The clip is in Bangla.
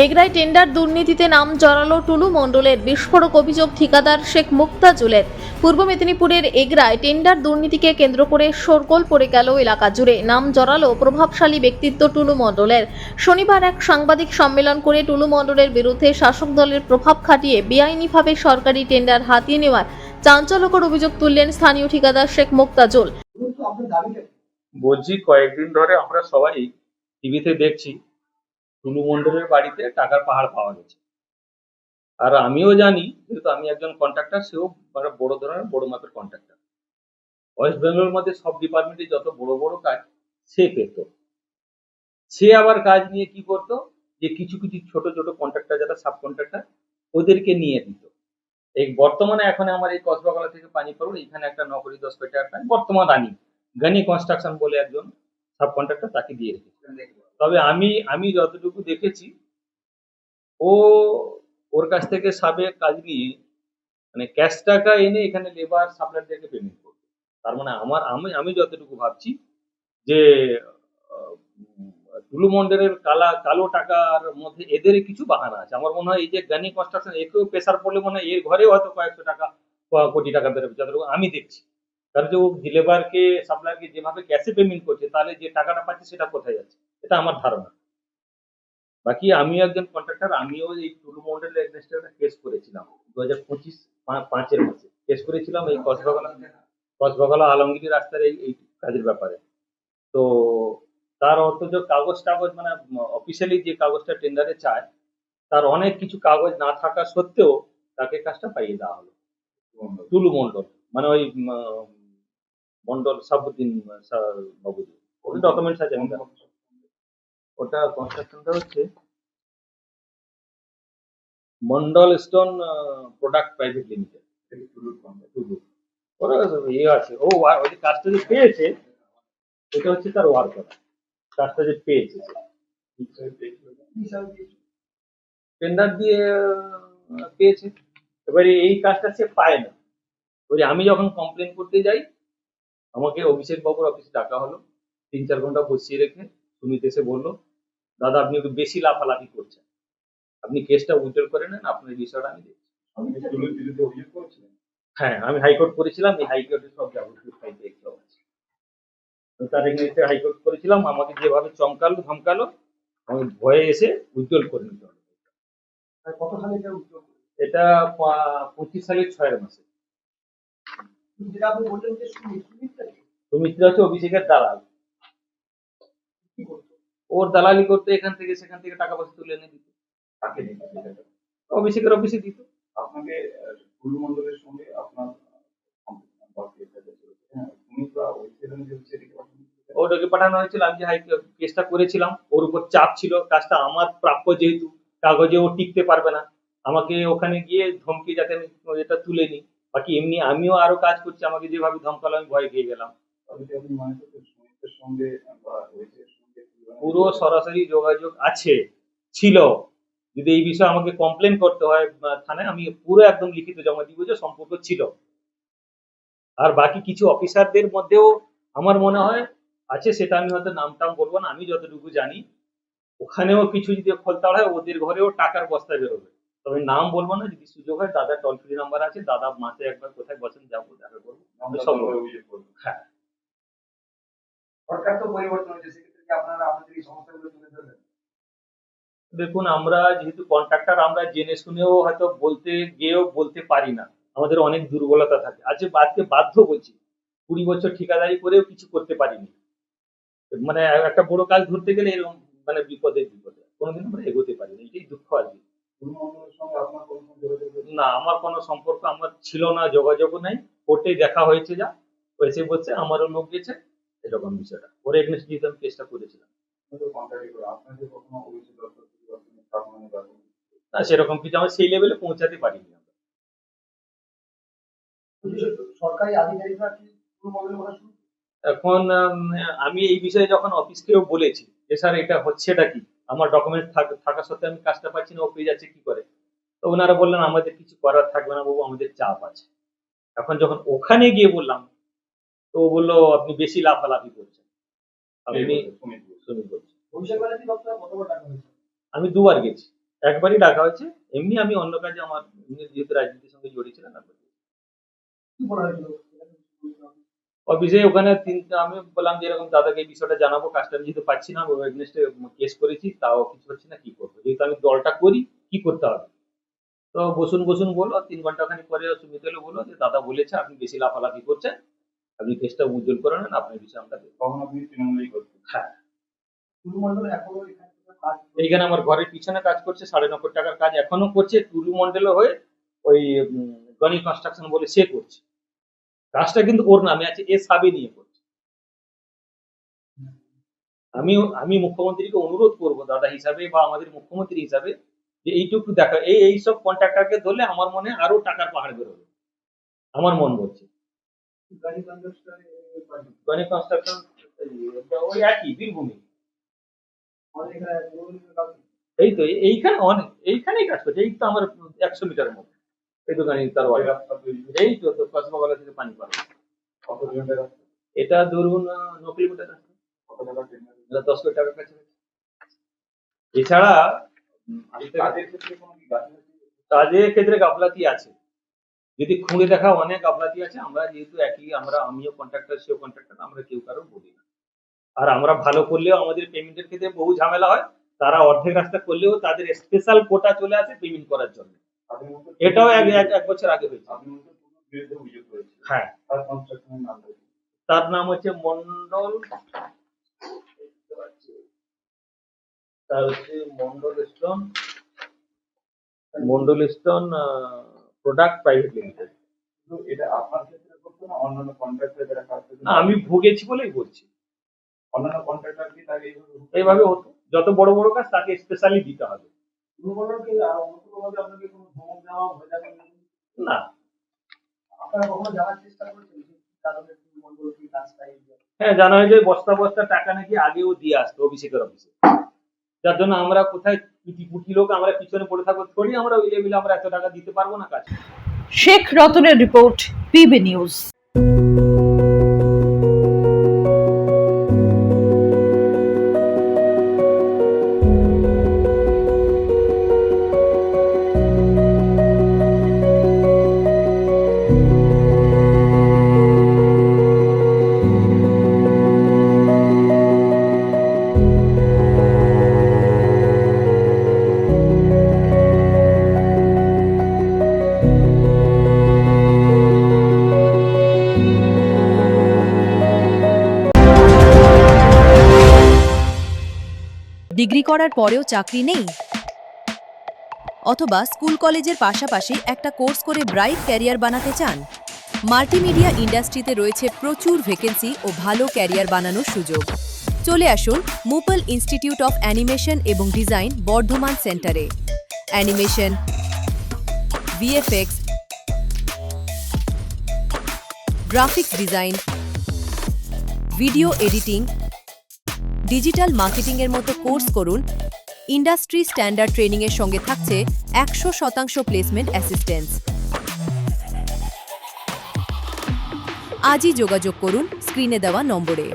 এগরায় টেন্ডার দুর্নীতিতে নাম জড়ালো টুলু মণ্ডলের। বিস্ফোরক অভিযোগ ঠিকাদার শেখ মুক্তাজুলের। পূর্ব মেদিনীপুরের এগরায় টেন্ডার দুর্নীতিকে কেন্দ্র করে শোরগোল পড়ে গেল এলাকা জুড়ে। নাম জড়ালো প্রভাবশালী ব্যক্তিত্ব টুলু মণ্ডলের। শনিবার এক সাংবাদিক সম্মেলন করে টুলু মণ্ডলের বিরুদ্ধে শাসক দলের প্রভাব খাটিয়ে বেআইনিভাবে সরকারি টেন্ডার হাতিয়ে নেওয়ার চাঞ্চল্যকর অভিযোগ তুললেন স্থানীয় ঠিকাদার শেখ মুক্তাজুল। বলছি, কয়েকদিন ধরে আমরা সবাই টিভিতে দেখছি টুলু মণ্ডলের বাড়িতে টাকার পাহাড় পাওয়া গেছে। আর আমিও জানি, যেহেতু আমি একজন কন্ট্রাক্টর, সেও বড় ধরনের বড় মাপের কন্ট্রাক্টর। ওয়েস্ট বেঙ্গলের মধ্যে সব ডিপার্টমেন্টে যত বড় বড় কাজ সে পেত। সে আবার কাজ নিয়ে কি করতো, যে কিছু কিছু ছোট ছোট কন্ট্রাক্টর যারা সাব কন্ট্রাক্টর, ওদেরকে নিয়ে দিত। এই বর্তমানে এখন আমার এই কসবাগলা থেকে পানিপাড়ুর এখানে একটা 9 কোটি 10 কোটি টাকার কাজ বর্তমান গানি কনস্ট্রাকশন বলে একজন সাব কন্ট্রাক্টর, তাকে দিয়ে রেখেছে। তবে আমি যতটুকু দেখেছি, ও ওর কাছ থেকে সাবেক কাজ নিয়ে মানে ক্যাশ টাকা এনে এখানে লেবার সাপ্লাইয়ারদেরকে পেমেন্ট করবে। তার মানে আমি যতটুকু ভাবছি যে টুলু মন্ডলের কালো টাকার মধ্যে এদের কিছু বাহানা আছে। আমার মনে হয় এই যে গানি কনস্ট্রাকশন, একেও প্রেসার পড়লে মনে হয় এর ঘরেও হয়তো কয়েকশো টাকা কোটি টাকা বেরোবে, যতটুকু আমি দেখছি। কারণ যে ও লেবারকে সাপ্লায়ারকে যেভাবে ক্যাশে পেমেন্ট করছে, তাহলে যে টাকাটা পাচ্ছে সেটা কোথায় যাচ্ছে, এটা আমার ধারণা। বাকি আমিও একজন কন্ট্রাক্টর, আমিও এই টুলু মন্ডলের এগেইনস্টে একটা কেস করেছিলাম 2025-5 মাসে। কেস করেছিলাম এই কসবাগলা আলমগীর রাস্তার এই কাজের ব্যাপারে। তো তার অর্থ যে কাগজ টাগজ মানে অফিসিয়ালি যে কাগজটা টেন্ডারে চায়, তার অনেক কিছু কাগজ না থাকা সত্ত্বেও তাকে কাজটা পাইয়ে দেওয়া হলো। টুলু মন্ডল মানে ওই মন্ডল সাবুদ্দিন বাবুজি, ওই ডকুমেন্টস আছে। ওটা কনস্ট্রাকশনটা হচ্ছে Mondal stone product private limited. ওরা ইয়ে আছে, ওই যে কাজটা যে পেয়েছে, এটা হচ্ছে তার ওয়ার্কার। কাজটা যে পেয়েছে টেন্ডার দিয়ে পেয়েছে। এবারে এই কাজটা সে পায় না। ওই আমি যখন কমপ্লেন করতে যাই, আমাকে অভিষেক বাবুর অফিসে ডাকা হলো। 3-4 ঘন্টা বসিয়ে রেখে সুমিত এসে বললো, দাদা আপনি একটু বেশি লাফালাফি করছেন, আপনি কেসটা উইথড্র করে নেন, আপনার বিষয়টা আমি দেখছি। হ্যাঁ, আমি হাইকোর্ট করেছিলাম। এই হাইকোর্টের সব যাবতীয় ফাইল দেখতে আছে। তার এগেইনস্টে হাইকোর্ট করেছিলাম। আমাকে যেভাবে চমকালো ধমকালো, আমি ভয়ে এসে উইথড্র করে নিতে হবে। কত সালে এটা উদ্যোগ? এটা 25 সালের 6 মাসে। যেটা আপনি বললেন যে সুমিত্রা হচ্ছে অভিষেকের দালাল। কি করতো? ওর দালালি করতে এখান থেকে সেখান থেকে টাকা পয়সা তুলে এনে দিত। কাকে দিত সেটা? অভিষেকের অফিসে দিত। আপনাকে টুলু মণ্ডলের সঙ্গে আপনার ওটাকে পাঠানো হয়েছিল। আমি যে কেসটা করেছিলাম, ওর উপর চাপ ছিল, কাজটা আমার প্রাপ্য, যেহেতু কাগজে ও টিকতে পারবে না, আমাকে ওখানে গিয়ে ধমকি যাতে আমি এটা তুলে নিই। বাকি এমনি আমিও আরো কাজ করছি, আমাকে যেভাবে ধমকালো আমি ভয় খেয়ে গেলাম। পুরো সরাসরি যোগাযোগ আছে, ছিল। যদি এই বিষয়ে আমাকে কমপ্লেন করতে হয় থানায়, আমি পুরো একদম লিখিত জমা দিব যে সম্পর্ক ছিল। আর বাকি কিছু অফিসারদের মধ্যেও আমার মনে হয় আছে, সেটা আমি হয়তো নাম টাম বলবো না। আমি যতটুকু জানি ওখানেও কিছু যদি খোলতাড় হয়, ওদের ঘরেও টাকার বস্তা বেরোবে। তবে নাম বলবো না, যদি সুযোগ হয় দাদার টোল ফ্রি নাম্বার আছে, দাদা মাসে একবার কোথায় বসেন যাবো, দেখা করবো, আমি সব বলবো। হ্যাঁ, সরকার তো পরিবর্তন হয়েছে, সেক্ষেত্রে কি আপনারা আপনাদের এই সমস্যাগুলো তুলে ধরবেন? দেখুন, আমরা যেহেতু কন্ট্রাক্টর, আমরা জেনে শুনেও হয়তো বলতে গিয়েও বলতে পারি না। আমাদের অনেক দুর্বলতা থাকে। আজকে বাধ্য বলছি, 20 বছর ঠিকাদারি করেও কিছু করতে পারিনি। মানে একটা বড় কাজ ধরতে গেলে এরকম মানে বিপদে কোনোদিন আমরা এগোতে পারিনি, এটাই দুঃখ আজকে। টুলু মণ্ডলের সঙ্গে আপনার কোনো যোগাযোগ রয়েছে? না, আমার কোনো সম্পর্ক আমার ছিল না, যোগাযোগও নাই। কোর্টে দেখা হয়েছে, যা হয়েছে বলছে, আমারও লোক গেছে, এরকম বিষয়টা। ওর এগেইনস্ট যেহেতু আমি কেসটা করেছিলাম। আপনাদের কখনো অভিযোগ দপ্তর থেকে বা কোনো প্রাথমিক বা না, সেরকম কিছু আমরা সেই লেভেলে পৌঁছাতে পারিনি আমরা। সরকারি আধিকারিকরা কি টুলু মণ্ডলের কথা শুনছে? এখন আমি এই বিষয়ে যখন অফিসকেও বলেছি যে স্যার এটা হচ্ছেটা কি, আমার ডকুমেন্ট থাকা সত্ত্বেও আমি কাজটা পাচ্ছি না, ও পেয়ে যাচ্ছে কি করে, তো ওনারা বললেন আমাদের কিছু করার থাকবে না বাবু, আমাদের চাপ আছে। এখন যখন ওখানে গিয়ে বললাম, তো ও বললো আপনি বেশি লাফালাফি করছেন। আপনি সুমিত বলছি। ভবিষ্যৎ বাণিজ্য দপ্তরে কতবার টাকা হয়েছে? আমি 2 বার গেছি। একবারই ডাকা হয়েছে, এমনি আমি অন্য কাজে আমার এমনি যেহেতু রাজনীতির সঙ্গে জড়িত ছিলাম একবার। কি বলা হয়েছিল? অফিসে ওখানে আমি বললাম যে এরকম দাদাকে এই বিষয়টা জানাবো, কাজটা আমি যেহেতু পাচ্ছি না, এগেনস্টে কেস করেছি, তাও কিছু হচ্ছে না, কি করবো, যেহেতু আমি দলটা করি, কি করতে হবে। তো বসুন বসুন বললো, 3 ঘন্টা খানিক পরে সুমিত এলো, বললো যে দাদা বলেছে আপনি বেশি লাফালাফি করছেন, আপনি কেসটা উজ্জ্বল করে নেন, আপনার বিষয়ে আমরা দেখবো। তখন আপনি তৃণমূলেই করতেন। হ্যাঁ, টুলু মণ্ডল এখনো এখানে কাজ করছে। এইখানে আমার ঘরের পিছনে কাজ করছে, 9.5 টাকার কাজ এখনো করছে, টুলু মন্ডলে হয়ে ওই গনি কনস্ট্রাকশন বলে সে করছে, কাজটা কিন্তু ওর নামে আছে, এ সাবে নিয়ে করছে। আমি মুখ্যমন্ত্রীকে অনুরোধ করব দাদা হিসাবে বা আমাদের মুখ্যমন্ত্রী হিসাবে, যে এইটুকু দেখা, এইসব কন্ট্রাক্টরকে ধরলে আমার মনে হয় আরো টাকার পাহাড় বেরোবে, আমার মন বলছে। গাড়ি কন্ডাক্টরে গনি কনস্ট্রাকশন ওই একই বীরভূমি, আমাদের এখানে তৃণমূলের কাজ এই তো এইখানে অনেক, এইখানেই কাজ করছে, এই তো আমার 100 মিটারের মধ্যে এই দোকানে তার বাড়ি। রাস্তা তৈরি করে এই তো কসমোবালা থেকে পানি পাড়া, কত কিলোমিটার রাস্তা, এটা ধরুন 9 কিলোমিটার রাস্তা, কত টাকা টেন্ডার? এটা 10 কোটি টাকার কাছে। এছাড়া আমি তো কাজের ক্ষেত্রে কোনো কি গাফিলতি? কাজের ক্ষেত্রে গাফলাতি আছে, যদি খুঁড়ে দেখা অনেক গাফলাতি আছে, আমরা যেহেতু একই, আমিও কন্ট্রাক্টর, সেও কন্ট্রাক্টর, আমরা কেউ কারো বলি না। আর আমরা ভালো করলেও আমাদের পেমেন্টের ক্ষেত্রে বহু ঝামেলা হয়, তারা অর্ধেক রাস্তা করলেও তাদের স্পেশাল কোটা চলে আসে পেমেন্ট করার জন্য, আপনি মধ্যে এটাও এক বছর আগে হয়েছে। আপনি মধ্যে টুলুর বিরুদ্ধে অভিযোগ করেছেন। হ্যাঁ, তার কনস্ট্রাকশনের নাম বলুন। তার নাম হচ্ছে মন্ডল, তার হচ্ছে Mondal stone product private limited. কিন্তু এটা আপনার ক্ষেত্রে করতো না, অন্যান্য কন্ট্রাক্টর যারা কাজ করছে? না, আমি ভুগেছি বলেই বলছি, অন্যান্য কন্ট্রাক্টর কি তাকে এইভাবে হতো, যত বড় বড় কাজ তাকে স্পেশালি দিতে হবে। টুলু মণ্ডল কি অন্য কোনোভাবে আপনাকে কোনো ধমক দেওয়া হয়ে যাবে? না, আপনারা কখনো জানার চেষ্টা করেছেন যে কি কারণে টুলু মণ্ডল কি কাজটা এগিয়ে? হ্যাঁ, জানা হয় যে বস্তা বস্তা টাকা নাকি আগেও দিয়ে আসতো অভিষেকের অফিসে, যার জন্য আমরা কোথায় কুটি লোক আমরা পিছনে পড়ে থাকবো, থোড়ি আমরা ওই লেভেলে আমরা এত টাকা দিতে পারবো না কাজ। শেখ রতনের রিপোর্ট, পিবি নিউজ। ডিগ্রি করার পরেও চাকরি নেই, অথবা স্কুল কলেজের পাশাপাশি একটা কোর্স করে ব্রাইট ক্যারিয়ার বানাতে চান? মাল্টিমিডিয়া ইন্ডাস্ট্রিতে রয়েছে প্রচুর ভ্যাকেন্সি ও ভালো ক্যারিয়ার বানানোর সুযোগ। চলে আসুন মুপল ইনস্টিটিউট অফ অ্যানিমেশন এবং ডিজাইন বর্ধমান সেন্টারে। Animation, VFX, graphics design, video editing, digital মার্কেটিংয়ের মতো কোর্স করুন। ইন্ডাস্ট্রি স্ট্যান্ডার্ড ট্রেনিংয়ের সঙ্গে থাকছে 100% প্লেসমেন্ট অ্যাসিস্ট্যান্স। আজই যোগাযোগ করুন স্ক্রিনে দেওয়া নম্বরে।